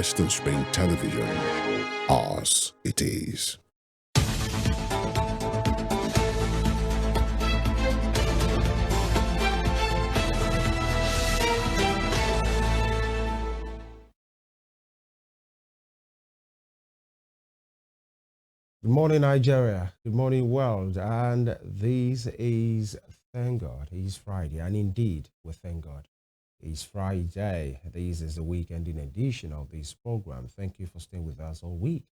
Western Spring Television. Ours it is. Good morning, Nigeria. Good morning, world. And this is Thank God. It's Friday. And indeed, we thank God. It's Friday. This is the weekending edition of this program. Thank you for staying with us all week.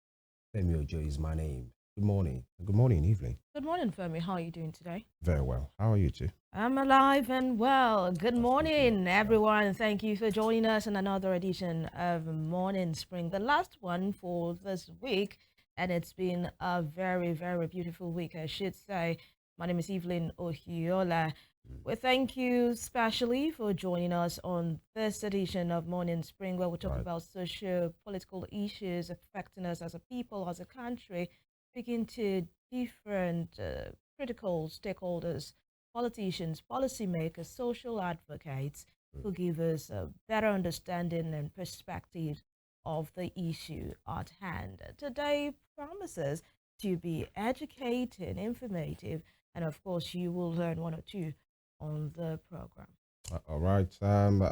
Femi Ojo is my name. Good morning. Good morning, Evelyn. Good morning, Femi. How are you doing today? Very well. How are you too? I'm alive and well. Good morning, everyone. Thank you for joining us in another edition of Morning Spring, the last one for this week. And it's been a very, very beautiful week, I should say. My name is Evelyn Ohiolei. We thank you especially for joining us on this edition of Morning Spring, where we talk about socio-political issues affecting us as a people, as a country, speaking to different critical stakeholders, politicians, policymakers, social advocates, who give us a better understanding and perspective of the issue at hand. Today promises to be educating, informative, and of course, you will learn one or two on the program. All right. And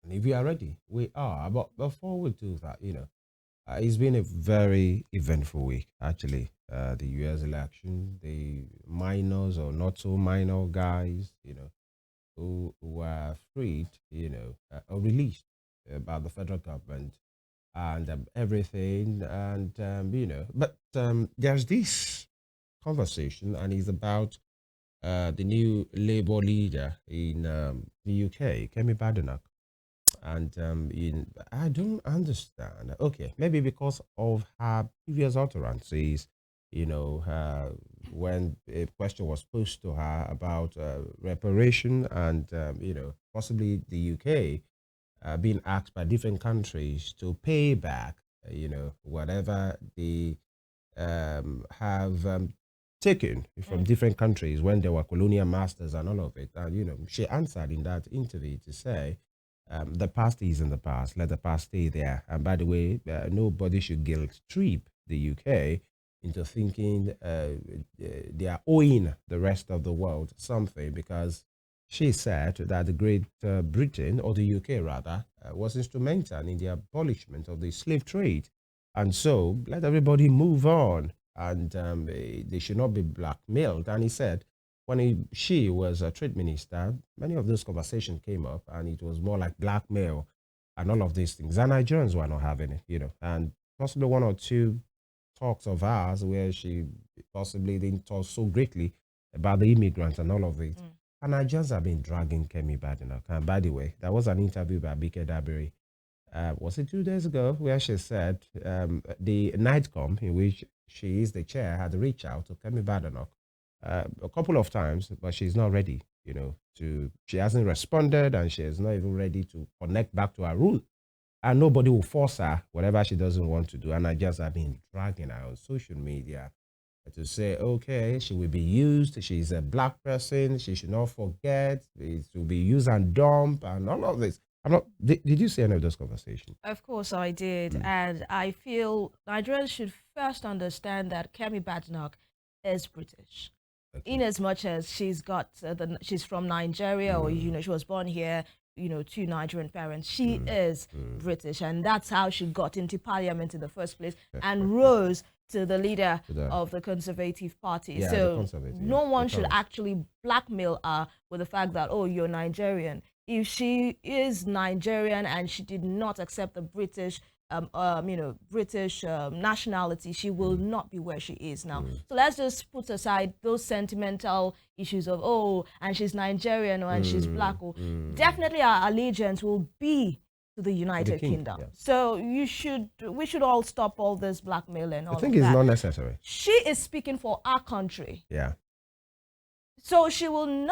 if you are ready, we are. But before we do that, it's been a very eventful week, actually. The US election, the minors or not so minor guys, who were freed, or released by the federal government and everything. And, but there's this conversation, and it's about the new Labour leader in the UK, Kemi Badenoch. And I don't understand. Okay, maybe because of her previous utterances, when a question was posed to her about reparation and, possibly the UK being asked by different countries to pay back, whatever they have taken from different countries when they were colonial masters and all of it. And, she answered in that interview to say, the past is in the past. Let the past stay there. And by the way, nobody should guilt trip the UK into thinking they are owing the rest of the world something, because she said that the Great Britain, or the UK rather, was instrumental in the abolishment of the slave trade. And so let everybody move on, and they should not be blackmailed. And he said, when she was a trade minister, many of those conversations came up, and it was more like blackmail and all of these things. And Nigerians were not having it, and possibly one or two talks of ours where she possibly didn't talk so greatly about the immigrants and all of it. And Nigerians have been dragging Kemi Badenoch. And by the way, there was an interview by Bike Dabiri, was it 2 days ago, where she said the NIGHTCOM, in which she is the chair, had reached out to Kemi Badenoch a couple of times, but she's not ready, she hasn't responded, and she is not even ready to connect back to her root. And nobody will force her, whatever she doesn't want to do. And I just have been dragging her on social media to say, okay, she will be used. She's a black person. She should not forget. It will be used and dump and all of this. I'm not. Did you see any of those conversations? Of course I did. And I feel Nigerians should first understand that Kemi Badenoch is British. In as much as she's got she's from Nigeria, or she was born here, to Nigerian parents, she is British, and that's how she got into parliament in the first place and rose to the leader of the Conservative Party. Yeah, so no one should actually blackmail her with the fact that, oh, you're Nigerian. If she is Nigerian and she did not accept the British British nationality, she will not be where she is now. So let's just put aside those sentimental issues of, oh, and she's Nigerian, or and she's black. Or definitely our allegiance will be to the United Kingdom. Yeah. So we should all stop all this blackmailing. I think it's not necessary. She is speaking for our country. Yeah. So she will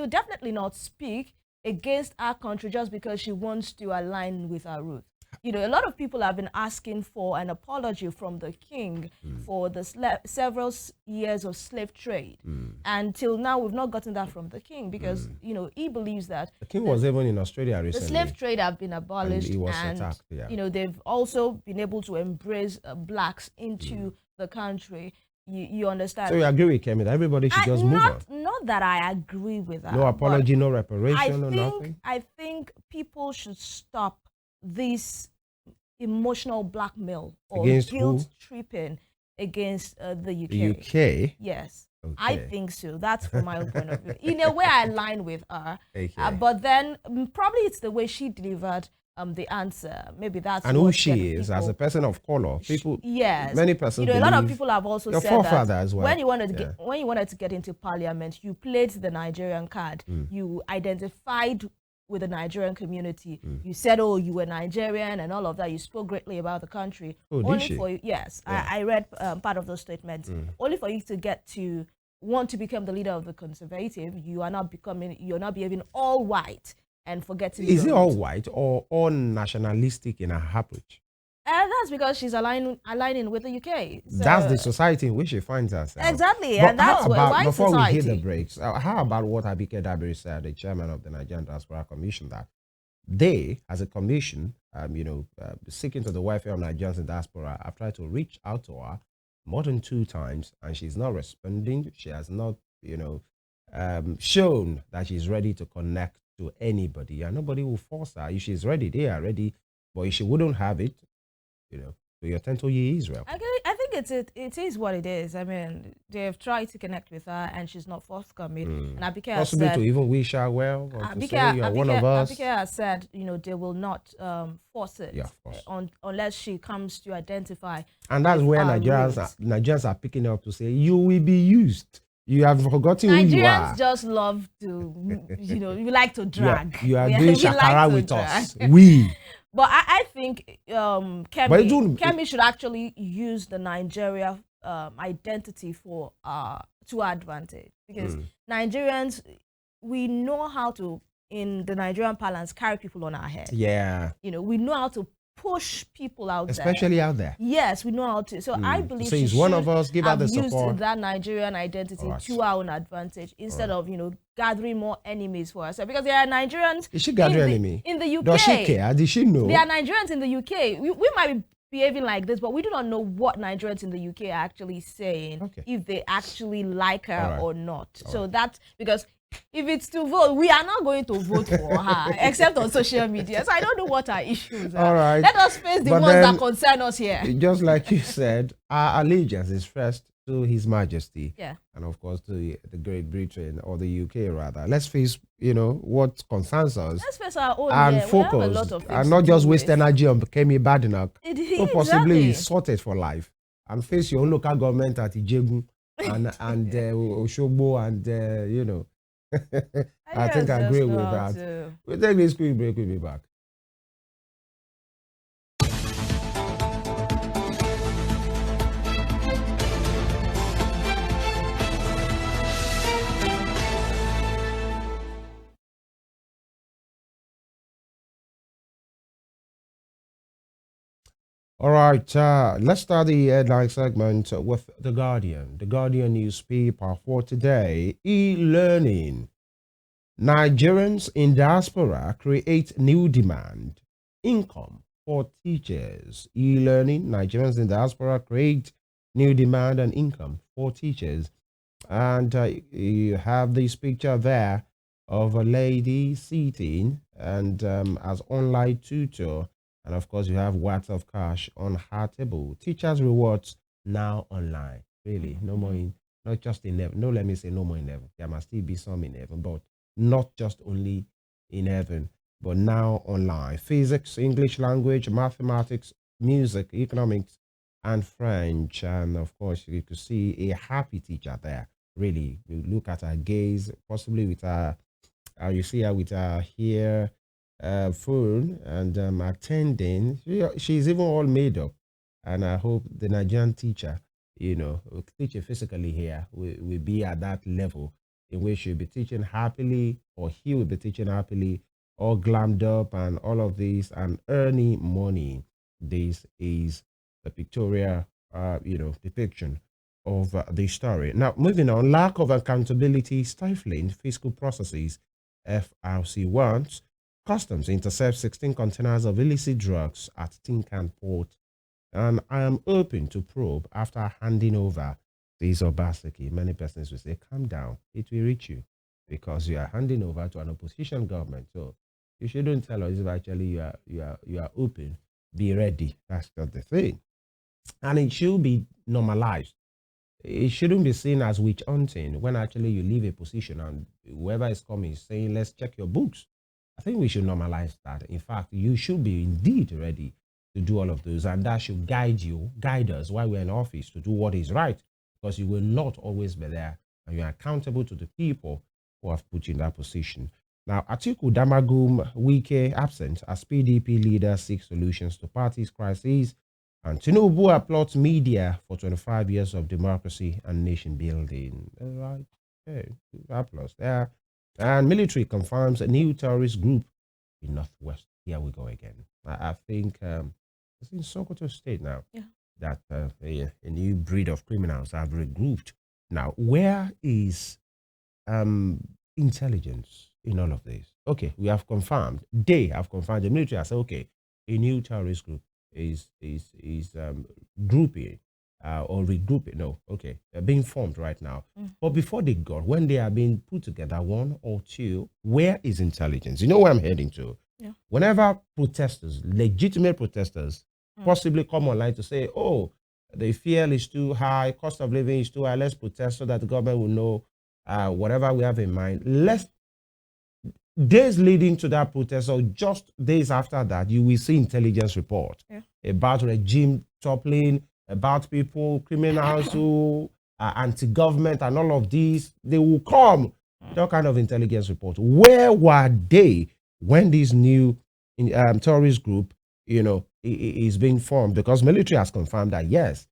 definitely not speak against our country just because she wants to align with our roots. you know, a lot of people have been asking for an apology from the king for the several years of slave trade. Until now, we've not gotten that from the king because, you know, he believes that The king was even in Australia the recently. slave trade have been And abolished, he was attacked, yeah. you know, they've also been able to embrace blacks into the country. You understand? So you agree with Kemi that everybody should just move on? Not that I agree with that. No apology, no reparation, I no think, nothing? I think people should stop this emotional blackmail or Against guilt who? tripping against the UK. The UK? Yes. Okay. I think so. That's from my own point of view. In a way, I align with her. Okay. But then probably it's the way she delivered the answer. Maybe that's And who what's she getting is people. as a person of color. People, Yes. many persons You know, a lot of believe people have also your said forefather that as well. when you wanted to Yeah. get, when you wanted to get into parliament, you played the Nigerian card. You identified with the Nigerian community. You said, oh, you were Nigerian and all of that. You spoke greatly about the country. Oh, did Only she? for you, yes. Yeah. I read part of those statements. Only for you to get to want to become the leader of the conservative, you're not behaving all white and forgetting. Is it your all roots. white or all nationalistic in her approach? That's because she's aligning with the UK. So, That's the society in which she finds herself. exactly, But and that's how about, why before we hit the society. brakes, how about what Abike Dabiri said, the chairman of the Nigerian Diaspora Commission, that they, as a commission, seeking to the welfare of Nigerians in diaspora, have tried to reach out to her more than 2 times, and she's not responding. She has not, shown that she's ready to connect to anybody, and nobody will force her. If she's ready, they are ready. But if she wouldn't have it, so you attend to ye Israel. I think it is what it is. I mean, they've tried to connect with her, and she's not forthcoming. And Abike has Possibly said, to even wish her well, or to say you're one of us. Abike has said, they will not force it, Yeah, of course. unless she comes to identify. And that's with where our roots. Nigerians are picking up to say, you will be used. You have forgotten who you are. Nigerians just love to, we like to drag. You are We doing like shakara to with drag. us. We. But I think Kemi should actually use the Nigeria identity for to our advantage, because Nigerians, we know how to, in the Nigerian parlance, carry people on our head. Yeah. We know how to push people out Especially there. out there. Yes, we know how to. So I believe So she he's one should of us, give her have the used support. that Nigerian identity Alright. to our own advantage, instead of gathering more enemies for herself, because there are Nigerians. Is she gathering enemy? In the UK? Does she care? Did she know? There are Nigerians in the UK. We might be behaving like this, but we do not know what Nigerians in the UK are actually saying, if they actually like her or not. So that's because if it's to vote, we are not going to vote for her, except on social media. So I don't know what our issues are. All right. Let us face the But ones then, that concern us here. Just like you said, our allegiance is first to His Majesty. Yeah. And of course to the Great Britain, or the UK rather. Let's face, what concerns us. Let's face our own. And We have a lot focus, of things and not to just do waste with. energy on Kemi Badenoch. So possibly Exactly. sorted for life, and face your own local government at Ijegun and Oshogbo, and I think I agree with that. We'll take this quick break. We'll be back. All right, let's start the headline segment with The Guardian. The Guardian newspaper for today, e-learning. Nigerians in diaspora create new demand, income for teachers. E-learning, Nigerians in diaspora create new demand and income for teachers. And you have this picture there of a lady sitting and as online tutor. And of course, you have watts of cash on her table. Teachers' rewards now online. Really, no more not just in heaven. No, let me say no more in heaven. There must still be some in heaven, but not just only in heaven, but now online. Physics, English language, mathematics, music, economics, and French. And of course, you could see a happy teacher there. Really, you look at her gaze, possibly with her, you see her with her hair, phone, and attending. She's even all made up. And I hope the Nigerian teacher, teaching physically here, will be at that level in which she'll be teaching happily, or he will be teaching happily all glammed up and all of this and earning money. This is the pictorial, depiction of the story. Now, moving on, lack of accountability, stifling fiscal processes. FRC wants customs intercept 16 containers of illicit drugs at Tinkan port, and I am open to probe after handing over these Obaseki. Many persons will say, calm down, it will reach you because you are handing over to an opposition government. So you shouldn't tell us if actually you are open. Be ready. That's not the thing. And it should be normalized. It shouldn't be seen as witch hunting when actually you leave a position and whoever is coming is saying, let's check your books. I think we should normalize that. In fact, you should be indeed ready to do all of those, and that should guide us while we're in office to do what is right, because you will not always be there and you're accountable to the people who have put you in that position. Now, Atiku Damagum Wike absent as PDP leader seeks solutions to party's crises, and Tinubu applauds media for 25 years of democracy and nation building. Right, okay, applause there. And military confirms a new terrorist group in Northwest. Here we go again. I think it's in Sokoto State now that a new breed of criminals have regrouped. Now, where is intelligence in all of this? Okay, we have confirmed. They have confirmed. The military has said, okay, a new terrorist group is grouping or regrouping. No, okay, they're being formed right now. But before they got, when they are being put together, one or two, where is intelligence? You know where I'm heading to? Yeah. Whenever protesters, legitimate protesters, possibly come online to say, oh, the fuel is too high, cost of living is too high, let's protest so that the government will know whatever we have in mind. Days leading to that protest, or just days after that, you will see intelligence report about regime toppling, about people, criminals who are anti-government and all of these. They will come with all kind of intelligence report. Where were they when this new terrorist group, is being formed? Because military has confirmed that, yes,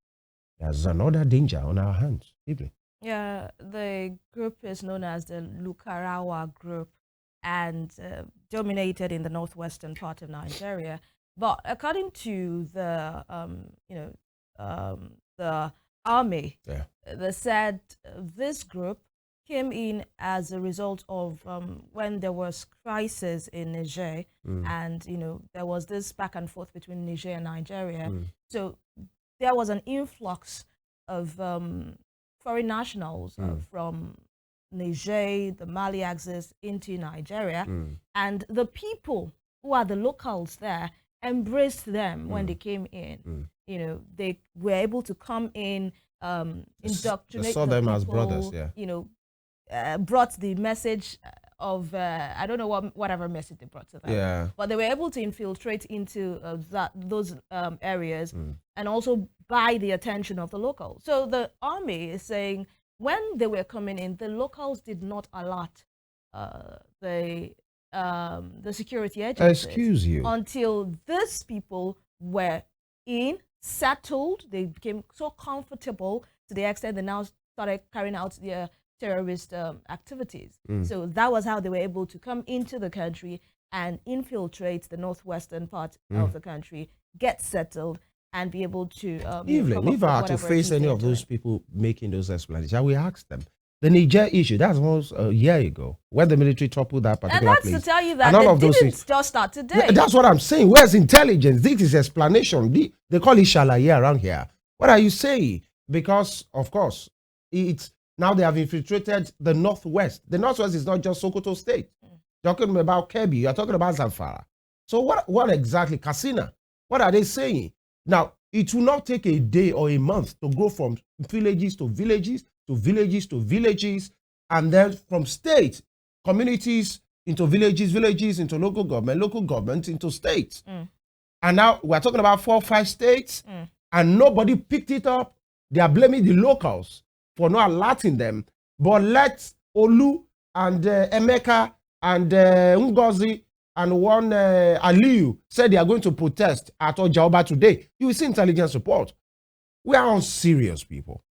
there's another danger on our hands. Evelyn. Yeah, the group is known as the Lukarawa group and dominated in the northwestern part of Nigeria. But according to the, the army, they said this group came in as a result of when there was crisis in Niger, and there was this back and forth between Niger and Nigeria. So there was an influx of foreign nationals from Niger, the Mali axis, into Nigeria, and the people who are the locals there embraced them when they came in. They were able to come in, indoctrinate. They saw them as brothers, brought the message of I don't know whatever message they brought to them, but they were able to infiltrate into those areas and also buy the attention of the locals. So the army is saying when they were coming in, the locals did not alert the security agencies. Excuse you. Until these people were settled, they became so comfortable to the extent they now started carrying out their terrorist activities. So that was how they were able to come into the country and infiltrate the northwestern part of the country, get settled, and be able to Evelyn, if I had to face any of those people making those explanations, I will ask them. The Niger issue, that was a year ago, when the military toppled that particular place. And that's to tell you that they didn't just start today. That's what I'm saying. Where's intelligence? This is explanation. They call it shalaye around here. What are you saying? Because, of course, it's now they have infiltrated the Northwest. The Northwest is not just Sokoto State. You're talking about Kebbi. You're talking about Zamfara. So what exactly? Katsina. What are they saying? Now, it will not take a day or a month to go from villages to villages to villages to villages, and then from state, communities into villages into local government into states. And now we're talking about 4 or 5 states, and nobody picked it up. They are blaming the locals for not alerting them. But let Olu and Emeka and Ngozi and one Aliyu said they are going to protest at Ojaoba today. You will see intelligence report. We are on serious, people.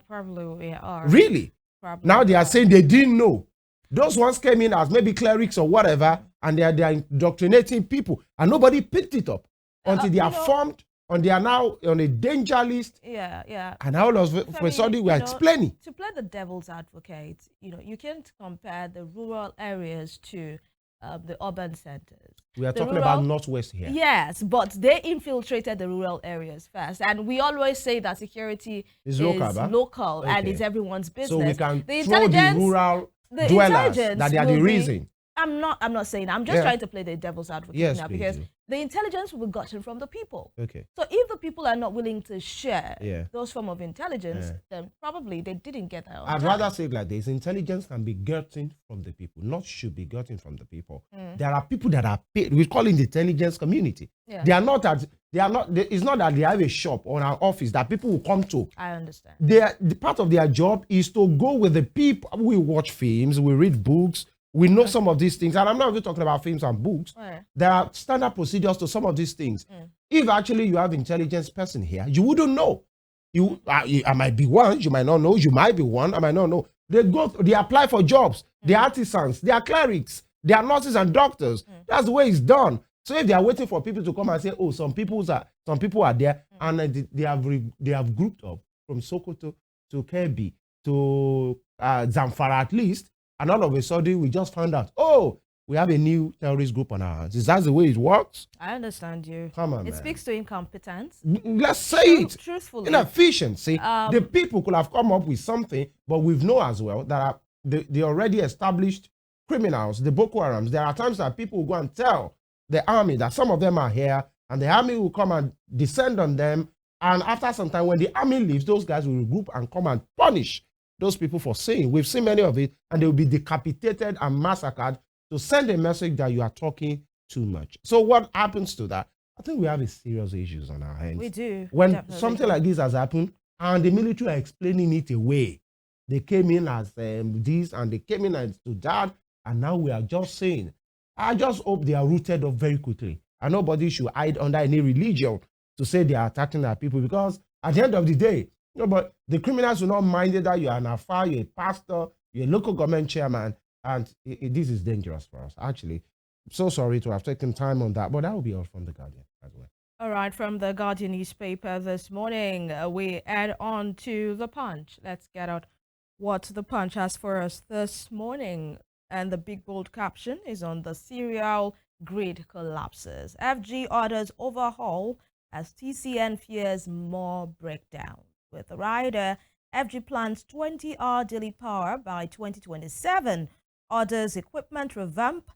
Probably we are. Really? Probably now they are saying they didn't know. Those ones came in as maybe clerics or whatever, and they are indoctrinating people, and nobody picked it up until they are formed, and they are now on a danger list. Yeah. And all of a sudden we are explaining. To play the devil's advocate, you can't compare the rural areas to the urban centers. We are talking about Northwest here. Yes, but they infiltrated the rural areas first. And we always say that security is local and it's everyone's business. So we can throw the rural dwellers that they are the reason. I'm not saying that. I'm just trying to play the devil's advocate now, because do. the intelligence will be gotten from the people. Okay. So if the people are not willing to share those form of intelligence, then probably they didn't get that. I'd rather say it like this: intelligence can be gotten from the people, not should be gotten from the people. There are people that are paid. We call it the intelligence community. They are not at. They are not. It's not that they have a shop or an office that people will come to. I understand. The part of their job is to go with the people. We watch films, we read books. We know some of these things, and I'm not even talking about films and books. There are standard procedures to some of these things. If actually you have intelligence person here, you wouldn't know. I might be one, you might not know. You might be one, I might not know. They apply for jobs. They are artisans, they are clerics, they are nurses and doctors. That's the way it's done. So if they are waiting for people to come and say, oh, some people are there, and they have grouped up from Sokoto to Kebbi to Zamfara at least. And all of a sudden, we just found out, oh, we have a new terrorist group on our hands. Is that the way it works? I understand you. Come on, It man. speaks to incompetence. Let's say it. Truthfully. Inefficiency. The people could have come up with something, but we know as well that the already established criminals, the Boko Harams, there are times that people will go and tell the army that some of them are here, and the army will come and descend on them. And after some time, when the army leaves, those guys will regroup and come and punish those people for saying. We've seen many of it, and they will be decapitated and massacred to send a message that you are talking too much. So what happens to that? I think we have a serious issues on our hands. We do. When something like this has happened, and the military are explaining it away. They came in as this, and they came in as to that, and now we are just saying, I just hope they are rooted up very quickly. And nobody should hide under any religion to say they are attacking our people, because at the end of the day, but the criminals will not mind that you are an afar, you're a pastor, you're a local government chairman, and this is dangerous for us. Actually, I'm so sorry to have taken time on that, but that will be all from The Guardian, by the way. All right, from The Guardian newspaper this morning, we add on to The Punch. Let's get out what The Punch has for us this morning. And the big bold caption is on the cereal grid collapses. FG orders overhaul as TCN fears more breakdown. With the rider, FG plans 20-hour daily power by 2027, orders equipment revamp,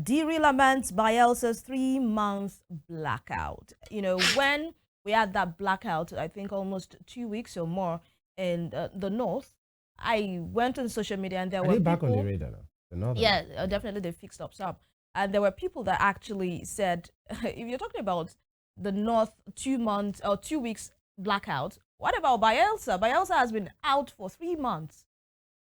derailment Bielsa's 3-month blackout. When we had that blackout, I think almost 2 weeks or more in the north, I went on social media and there were back on the radar now? Yeah, definitely they fixed up some. And there were people that actually said, if you're talking about the north 2 months or 2 weeks blackout, what about Bielsa? Bielsa has been out for 3 months.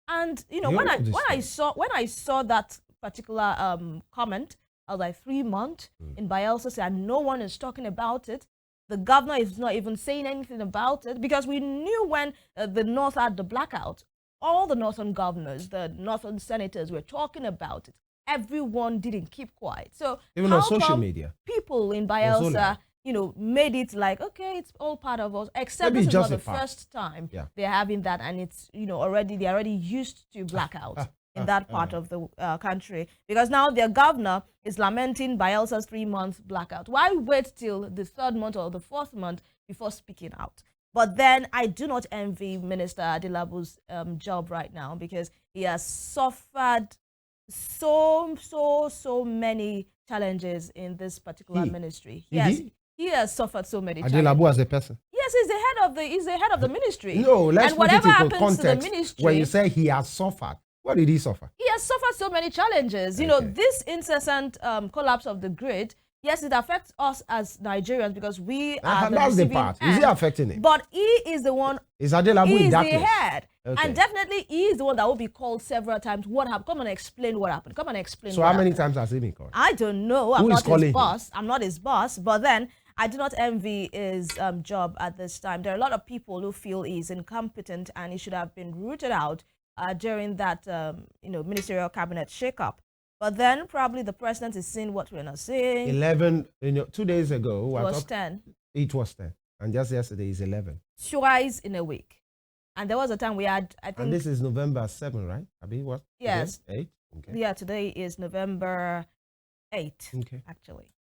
And when I saw that particular comment, I was like, 3 months in Bielsa, and no one is talking about it. The governor is not even saying anything about it, because we knew when the north had the blackout, all the northern governors, the northern senators were talking about it. Everyone didn't keep quiet. So even on social media, people in Bielsa, made it like, okay, it's all part of us, except this is not the first time they're having that, and it's, they're already used to blackout in that part of the country, because now their governor is lamenting Bielsa's 3-month blackout. Why wait till the 3rd month or the 4th month before speaking out? But then I do not envy Minister Adilabu's job right now, because he has suffered so many challenges in this particular ministry. Yes. He has suffered so many challenges. Adilabu as a person. Yes, he's the head of the ministry. No, let's put it into context. To the ministry, when you say he has suffered, what did he suffer? He has suffered so many challenges. Okay. This incessant collapse of the grid, yes, it affects us as Nigerians, because we are that's the part. Is he affecting it? But he is the one. Is Adilabu in that the head. Okay. And definitely he is the one that will be called several times. What happened? Come and explain what happened. Come and explain. So how many times has he been called? I don't know. I'm not his boss. I'm not his boss. But then I do not envy his job at this time. There are a lot of people who feel he's incompetent and he should have been rooted out during that ministerial cabinet shakeup. But then probably the president is seeing what we're not seeing. 11, 2 days ago, It was 10. It was 10. And just yesterday is 11. Twice in a week. And there was a time we had, I think. And this is November 7, right? I mean, what? Yes. 8? Okay. Yeah, today is November 8, okay. actually.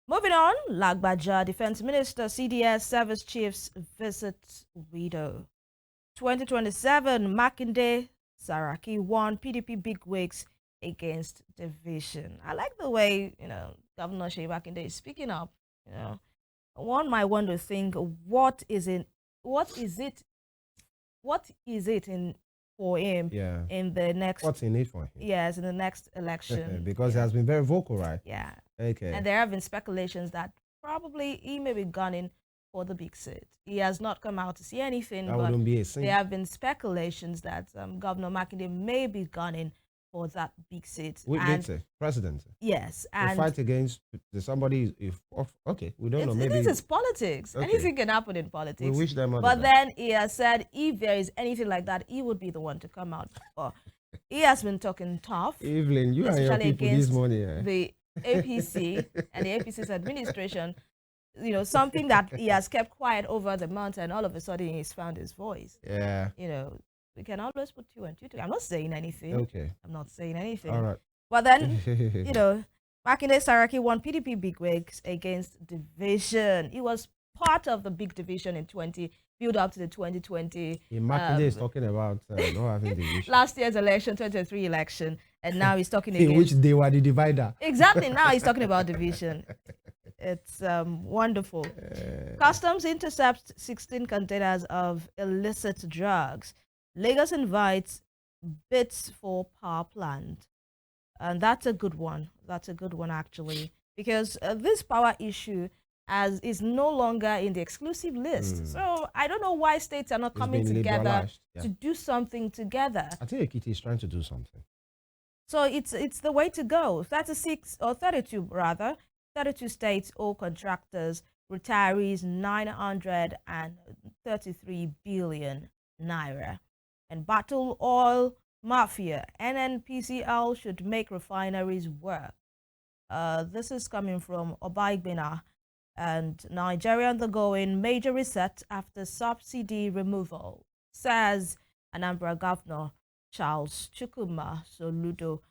Moving on, Lagbaja Defense Minister, CDS Service Chiefs visit widow. 2027, Makinde Saraki won PDP bigwigs against division. I like the way, Governor Sheyi Makinde is speaking up. One might want to think, what is it for him in the next... What's in it for him? Yes, in the next election. Because he has been very vocal, right? Yeah. Okay. And there have been speculations that probably he may be gunning for the big seat. He has not come out to see anything, that but wouldn't be a sin. There have been speculations that Governor Makinde may be gunning for that big seat. Which big seat? President? Yes. And fight against somebody. Okay, we don't know. Maybe this is politics. Okay. Anything can happen in politics. We wish them But then he has said if there is anything like that, he would be the one to come out. He has been talking tough. Evelyn, you and your people this morning. The APC and the APC's administration, something that he has kept quiet over the months, and all of a sudden he's found his voice. Yeah. We can always put two and two together. I'm not saying anything. Okay. I'm not saying anything. All right. But then, Makinde Saraki won PDP bigwigs against division. He was part of the big division in build up to the 2020. Makinde is talking about not having division. Last year's election, 2023 election, and now he's talking against... In which they were the divider. Exactly, now he's talking about division. It's wonderful. Customs intercepts 16 containers of illicit drugs. Lagos invites bids for power plant. And that's a good one. That's a good one, actually. Because this power issue is no longer in the exclusive list. So I don't know why states are not coming together to do something together. I think Ekiti is trying to do something. So it's the way to go. 32 states owe contractors, retirees 933 billion naira. And battle oil mafia, NNPCL should make refineries work. This is coming from Obaigbena. And Nigeria undergoing major reset after subsidy removal, says Anambra Governor Charles Chukwuma Soludo.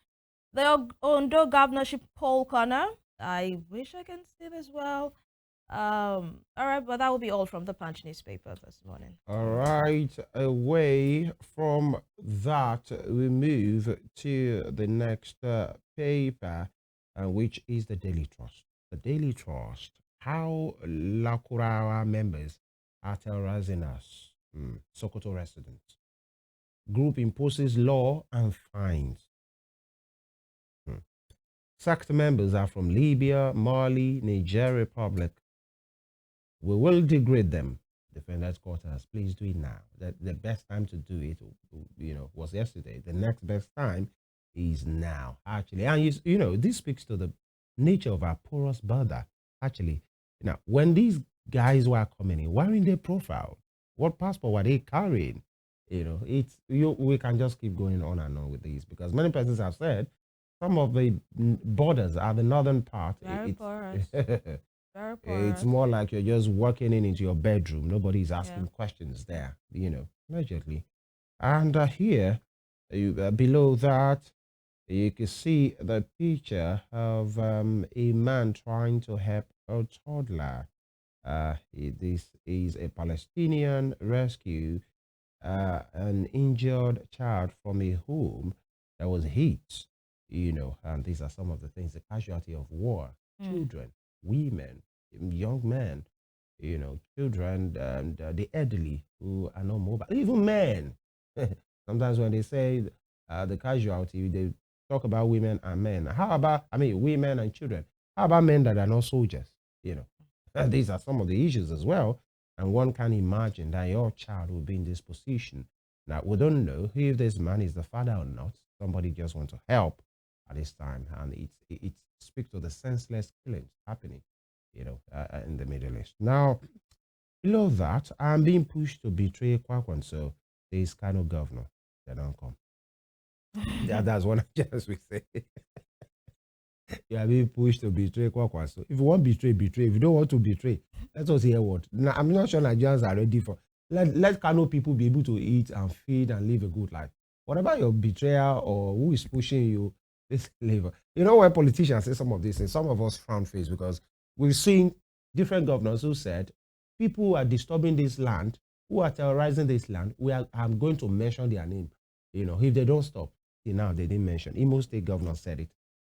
The Ondo governorship poll corner. I wish I can see this well. All right, but that will be all from the Punch newspaper this morning. All right, away from that, we move to the next paper, which is the Daily Trust. The Daily Trust. How Lakurawa members are terrorizing us. Sokoto residents. Group imposes law and fines. Sacked members are from Libya, Mali, Niger Republic. We will degrade them. Defenders quarters, please do it now. The best time to do it, was yesterday. The next best time is now, actually. And this speaks to the nature of our porous border, actually. Now, when these guys were coming in, what in their profile? What passport were they carrying? We can just keep going on and on with these, because many persons have said some of the borders are the northern part. Very porous. Very porous. It's more like you're just walking into your bedroom. Nobody's asking questions there, allegedly. And here, below that, you can see the picture of a man trying to help a toddler. This is a Palestinian rescue an injured child from a home that was hit, and these are some of the things, the casualty of war, children, women, young men, children, and the elderly who are not mobile, even men. Sometimes when they say the casualty, they talk about women and men. How about, women and children? How about men that are not soldiers? These are some of the issues as well. And one can imagine that your child will be in this position. Now, we don't know if this man is the father or not. Somebody just wants to help at this time. And it speaks to the senseless killings happening, in the Middle East. Now, below that, I'm being pushed to betray Kwakwan. So this kind of governor, they don't come. Yeah, that's one just we say. You are being pushed to betray Kwakwa. So if you want betray, betray. If you don't want to betray, let us hear what. Now, I'm not sure Nigerians are ready for. Let Kano people be able to eat and feed and live a good life. Whatever your betrayer or who is pushing you, this live. You know, when politicians say some of these things, some of us frown face because we've seen different governors who said people who are disturbing this land, who are terrorizing this land, I'm going to mention their name. You know, if they don't stop, now they didn't mention. Imo State governor said it.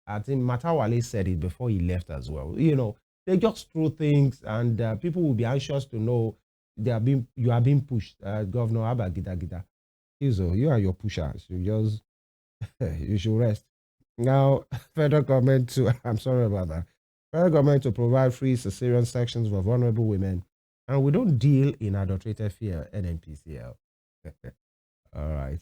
I think Matawale said it before he left as well. You know, they just throw things, and people will be anxious to know you are being pushed. Governor Abba Gida Gida, you are your pushers. You just you should rest. Now, federal government to I'm sorry about that. Federal government to provide free cesarean sections for vulnerable women, and we don't deal in adulterated fear. NNPCL. All right.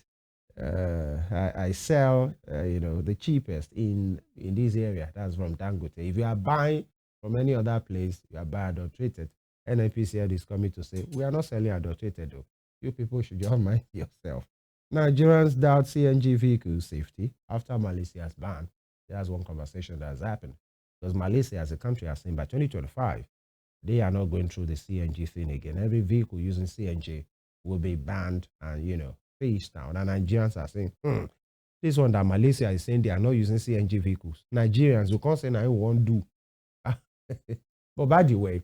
I sell, the cheapest in this area. That's from Dangote. If you are buying from any other place, you are buying adulterated. NNPCL is coming to say, we are not selling adulterated though. You people should just mind yourself. Nigerians doubt CNG vehicle safety after Malaysia's ban. That's one conversation that has happened. Because Malaysia as a country has seen by 2025, they are not going through the CNG thing again. Every vehicle using CNG will be banned and, face down. And Nigerians are saying, this one that Malaysia is saying they are not using CNG vehicles. Nigerians, you can't say now you won't do. But by the way,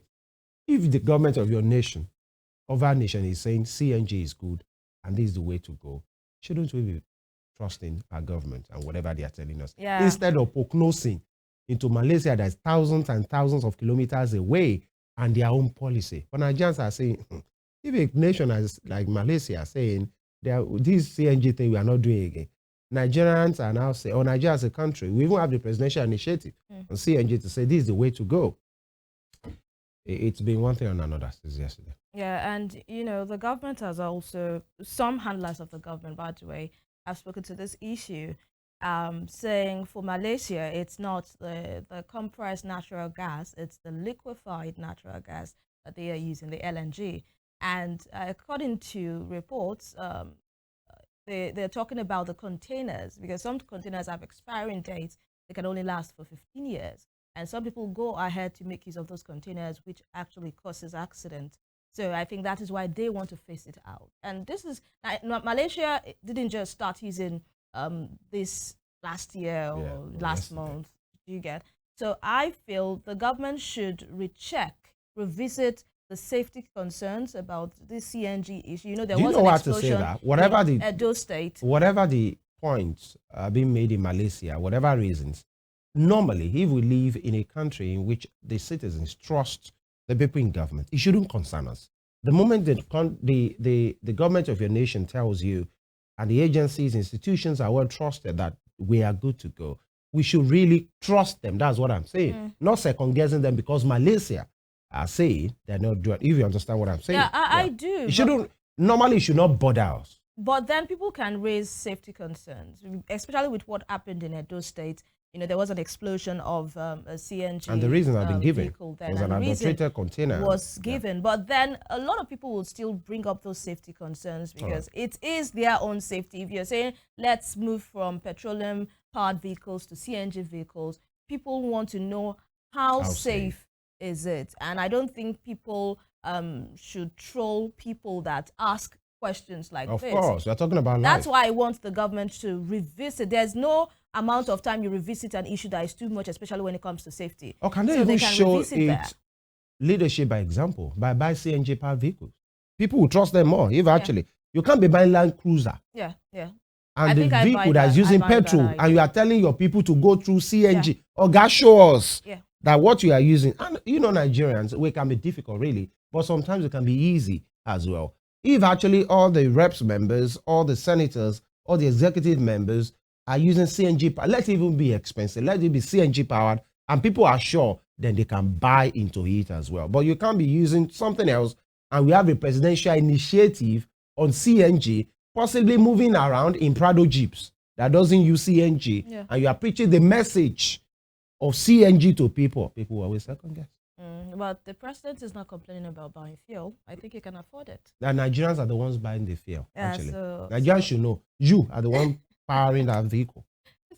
if the government of your nation, of our nation, is saying CNG is good and this is the way to go, shouldn't we be trusting our government and whatever they are telling us? Yeah. Instead of prognosing into Malaysia that's thousands and thousands of kilometers away and their own policy. But Nigerians are saying, if a nation like Malaysia saying, this CNG thing we are not doing again. Nigerians are now saying, or Nigeria as a country, we even have the presidential initiative on CNG to say this is the way to go. It's been one thing and another since yesterday. Yeah, and the government has also, some handlers of the government, by the way, have spoken to this issue, saying for Malaysia, it's not the compressed natural gas, it's the liquefied natural gas that they are using, the LNG. And according to reports, they're talking about the containers, because some containers have expiring dates. They can only last for 15 years. And some people go ahead to make use of those containers, which actually causes accidents. So I think that is why they want to phase it out. And this is, Malaysia didn't just start using this last year or last month. You get? So I feel the government should revisit the safety concerns about the CNG issue. There was an explosion in Edo State. Whatever the points being made in Malaysia, whatever reasons, normally, if we live in a country in which the citizens trust the people in government, it shouldn't concern us. The moment the government of your nation tells you, and the agencies, institutions are well trusted that we are good to go, we should really trust them. That's what I'm saying. Not second guessing them because Malaysia are saying they're not doing. If you understand what I'm saying. Yeah, I do. It shouldn't. Normally, it should not bother us. But then people can raise safety concerns, especially with what happened in Edo State. There was an explosion of a CNG and the reason I've been given vehicle then, was an adulterated container was given. But then a lot of people will still bring up those safety concerns because it is their own safety. If you're saying let's move from petroleum-powered vehicles to CNG vehicles, people want to know how safe is it, and I don't think people should troll people that ask questions like this. Of course, we're talking about life. That's why I want the government to revisit. There's no amount of time you revisit an issue that is too much, especially when it comes to safety. Or can they even show it leadership by example, by buying CNG powered vehicles? People will trust them more. If actually, you can't be buying Land Cruiser. Yeah. And the vehicle that is using petrol, and you are telling your people to go through CNG. Or God show us that what you are using. And Nigerians, we can be difficult really, but sometimes it can be easy as well. If actually all the reps members, all the senators, all the executive members are using CNG, let it even be expensive, let it be CNG powered, and people are sure, then they can buy into it as well. But you can't be using something else, and we have a presidential initiative on CNG, possibly moving around in Prado Jeeps that doesn't use CNG, and you are preaching the message of CNG to people. People will always second guess. But the president is not complaining about buying fuel. I think he can afford it. The Nigerians are the ones buying the fuel, actually. So Nigerians should know. You are the one powering that vehicle.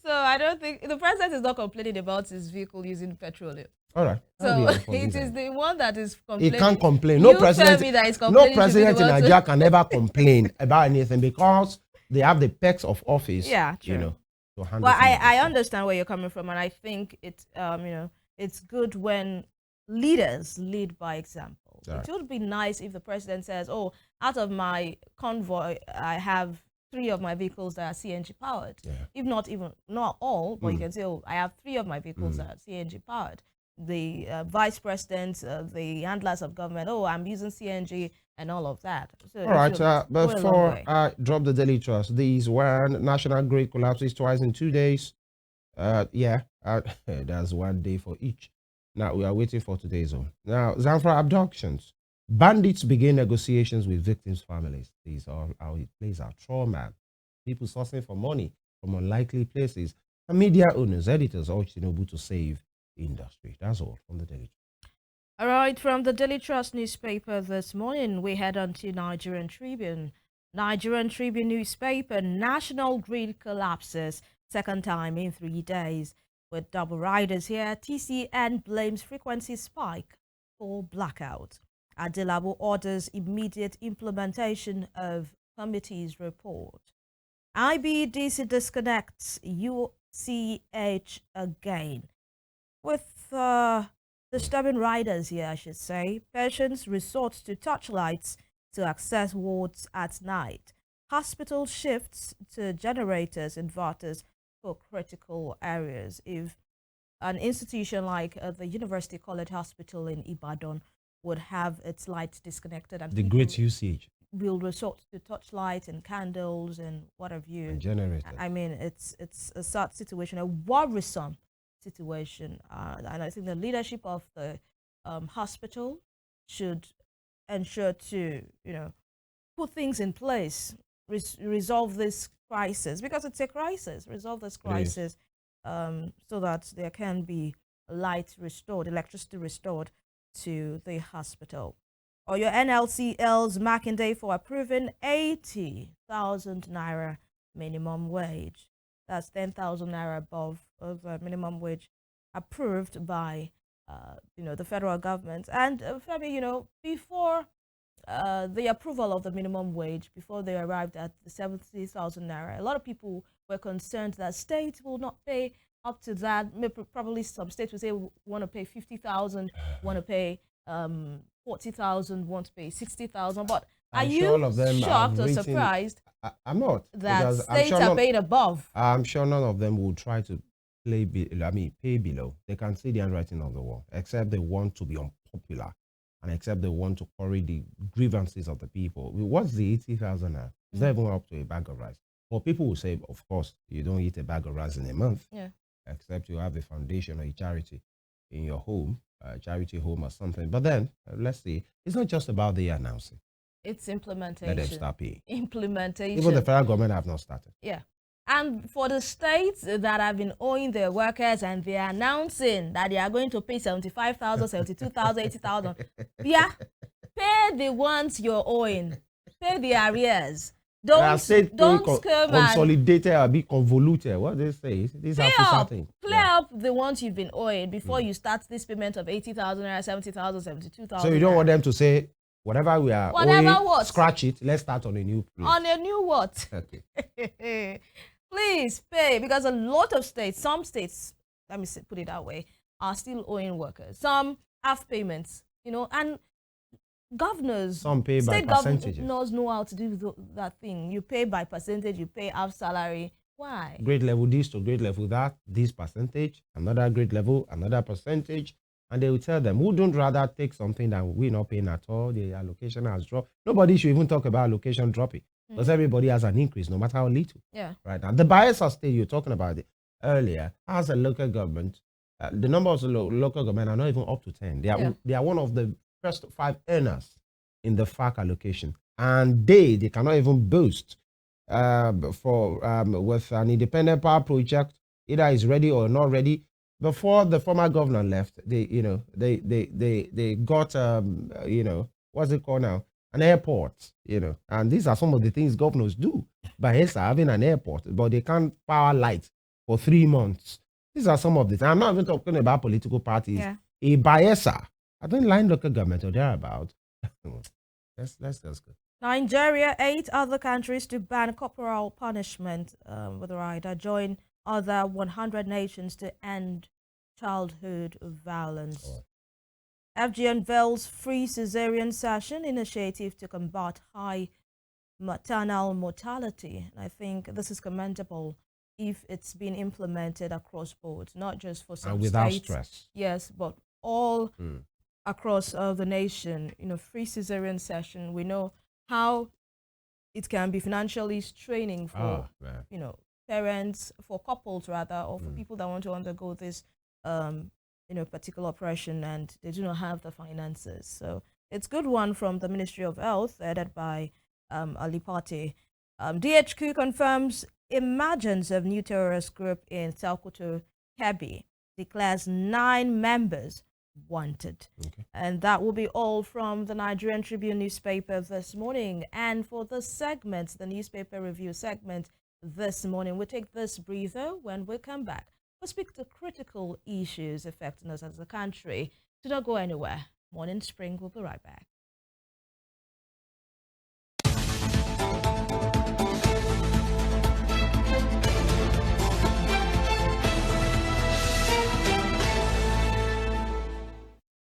So I don't think the president is not complaining about his vehicle using petroleum. All right. So it is the one that is complaining. He can't complain. No president, that is no president in Nigeria can ever complain about anything because they have the perks of office. Yeah, true. You know, to handle. Well, I understand where you're coming from, and I think it's it's good when leaders lead by example. Right. It would be nice if the president says, "Oh, out of my convoy, I have 3 of my vehicles that are CNG powered." Yeah. If not all, but you can say, "Oh, I have 3 of my vehicles that are CNG powered." The vice president, the handlers of government, "Oh, I'm using CNG," and all of that. So all right, before I drop the daily trust, these one national grid collapses twice in 2 days. That's 1 day for each. Now we are waiting for today's own. Now, Zamfara abductions. Bandits begin negotiations with victims' families. These are how it plays out. Trauma. People sourcing for money from unlikely places. And media owners, editors urge Tinubu to save the industry. That's all from the Daily Trust. All right, from the Daily Trust newspaper this morning, we head on to Nigerian Tribune. Nigerian Tribune newspaper, national grid collapses second time in 3 days. With double riders here, TCN blames frequency spike for blackout. Adelabu orders immediate implementation of committee's report. IBDC disconnects UCH again. With disturbing riders here, I should say, patients resort to touchlights to access wards at night. Hospital shifts to generators, inverters for critical areas. If an institution like the University College Hospital in Ibadan would have its lights disconnected, and the great usage will resort to touchlight and candles and what have you. And generators. I mean, it's a sad situation, a worrisome situation, and I think the leadership of the hospital should ensure to put things in place, resolve this crisis, because it's a crisis. Resolve this crisis so that there can be light restored, electricity restored to the hospital. Or your NLCL's marking day for approving 80,000 naira minimum wage. That's 10,000 naira above of minimum wage approved by the federal government. And Femi, before the approval of the minimum wage, before they arrived at the 70,000 naira, a lot of people were concerned that states will not pay up to that. Probably some states will say want to pay 50,000, want to pay 40,000, want to pay 60,000. But are you shocked or surprised? I'm not. That states are paid above. I'm sure none of them will try to pay below. They can see the handwriting on the wall, except they want to be unpopular, and except they want to carry the grievances of the people. What's the 80,000 now? It's not even up to a bag of rice. But people will say, of course, you don't eat a bag of rice in a month, except you have a foundation or a charity in your home, a charity home or something. But then, let's see, it's not just about the announcing. It's implementation. Let them start paying. Implementation. Even the federal government have not started. Yeah. And for the states that have been owing their workers and they are announcing that they are going to pay 75,000, 72,000, 80,000, yeah, pay the ones you're owing. Pay the arrears. Don't consolidated or be convoluted. What they say? These are things. Clear up the ones you've been owing before you start this payment of 80,000, 70,000, 72,000. So you don't want them to say, whatever we are owing, scratch it. Let's start on a new place. On a new what? Okay. Please pay, because a lot of states, some states, let me put it that way, are still owing workers. Some have payments, and governors, some pay by percentages. Governors know how to do that thing. You pay by percentage, you pay half salary. Why? Grade level this to grade level that, this percentage, another grade level, another percentage. And they will tell them, who don't rather take something that we're not paying at all, the allocation has dropped. Nobody should even talk about allocation dropping, because everybody has an increase, no matter how little. Yeah. Right now, the Bayelsa state, you're talking about it earlier, as a local government, the number of local government are not even up to 10. They are one of the first 5 earners in the FAC allocation. And they cannot even boast with an independent power project, either is ready or not ready. Before the former governor left, they got what's it called now? an airport, and these are some of the things governors do. Bayelsa having an airport, but they can't power light for 3 months. These are some of the things. I'm not even talking about political parties. Yeah. A Bayelsa, I don't line local government or thereabout. let's just go. Nigeria, 8 other countries to ban corporal punishment with the right join other 100 nations to end childhood violence. Oh. FG unveils free cesarean section initiative to combat high maternal mortality. I think this is commendable if it's been implemented across boards, not just for some And without states. stress. Yes, but all across the nation. Free cesarean section. We know how it can be financially straining for parents, for couples rather, or for people that want to undergo this particular operation and they do not have the finances. So it's a good one from the Ministry of Health, headed by Ali Party. DHQ confirms emergence of new terrorist group in Salkoto, Kebbi, declares 9 members wanted. Okay. And that will be all from the Nigerian Tribune newspaper this morning. And for this segment, the newspaper review segment this morning, we'll take this breather. When we come back, we'll speak to critical issues affecting us as a country. Do not go anywhere. Morning Spring will be right back.